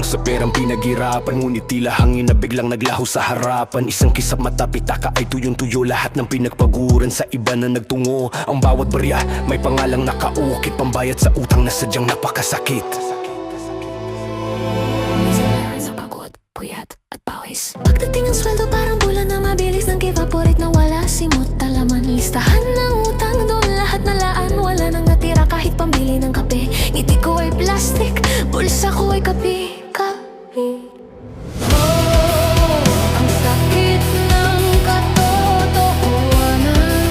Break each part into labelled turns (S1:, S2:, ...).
S1: sa perang pinaghirapan, ngunit tila hangin na biglang naglaho sa harapan. Isang kisap mata, pitaka ay tuyong-tuyo, lahat ng pinagpaguran sa iba na nagtungo. Ang bawat barya may pangalang nakaukit, pambayad sa utang na sadyang napakasakit.
S2: Sa pagod, puyat at pawis. Pagdating ng sweldo parang bulan na mabilis nang evaporate na wala simot talaman. Listahan ng utang doon lahat na laan, wala nang natira kahit pambili ng kape. Ngiti ko ay plastic, bulsa ko ay kapi-kapi. Ang sakit ng katotohanan,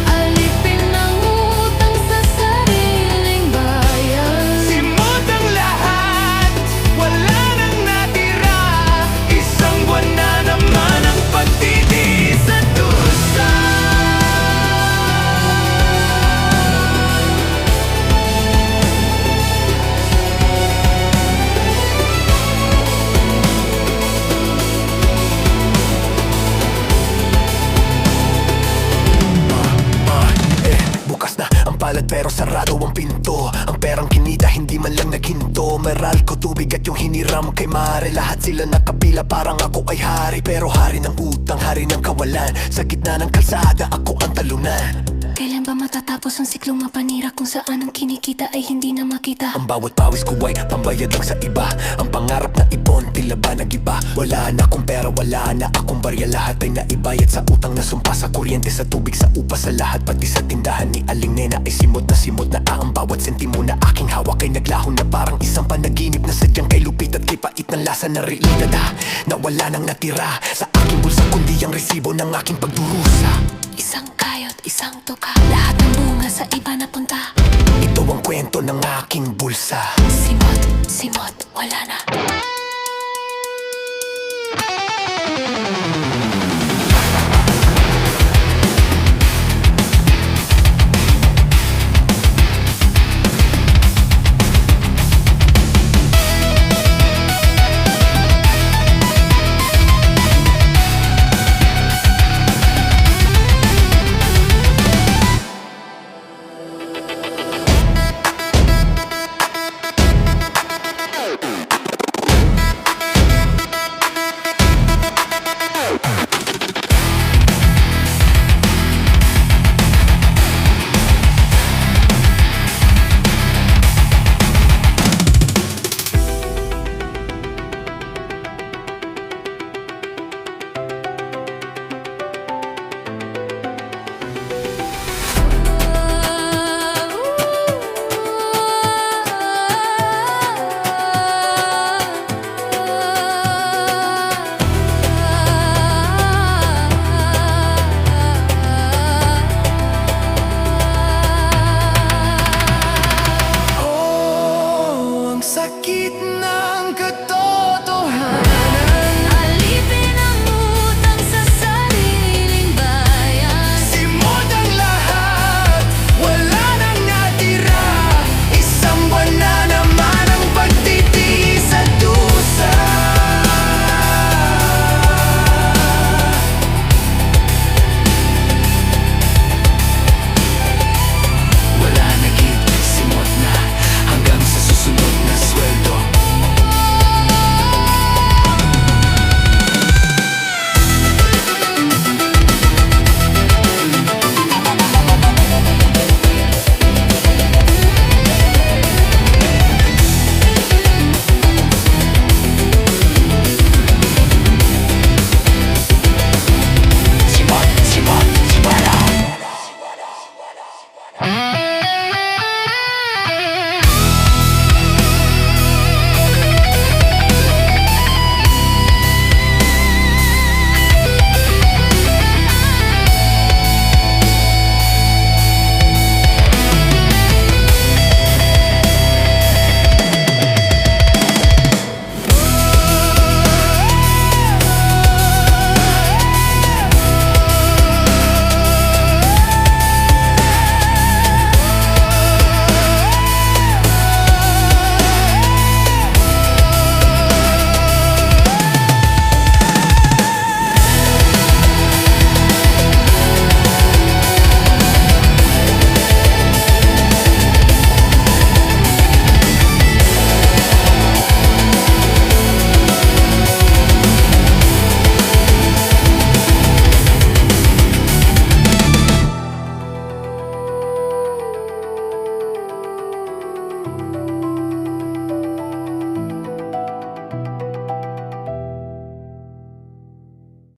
S2: alipin ng utang sa sariling bayan.
S3: Simot ang lahat, wala nang natira. Isang buwan na naman ang pagtitiis at dusa.
S4: Bukas na ang palad pero sarado ang pinto. Ang perang kinita hindi man lang naghinto. Meral ko tubig at yung hiniram kay mare. Lahat sila nakapila parang ako ay hari. Pero hari ng utang, hari ng kawalan. Sa gitna ng kalsada ako ang talunan.
S2: Kailan ba matatapos ang siklong mapanira kung saan ang kinikita ay hindi na makita?
S4: Ang bawat pawis ko ay pambayad lang sa iba. Ang pangarap na ipon, tila ba nag-iba? Wala na akong pera, wala na akong barya. Lahat ay naibayad sa utang na sumpa, sa kuryente, sa tubig, sa upa, sa lahat. Pati sa tindahan ni Aling Nena ay simot na ang bawat sentimo na aking hawak ay naglaho na parang isang panaginip na sadyang kay lupit at kay pait ng lasa na realidad na wala nang natira sa aking bulsa kundi ang resibo ng aking pagdurusa.
S2: Isang kayot, isang tuka, lahat ng bunga sa iba napunta.
S4: Ito ang kwento ng aking bulsa.
S2: Simot, simot, wala na.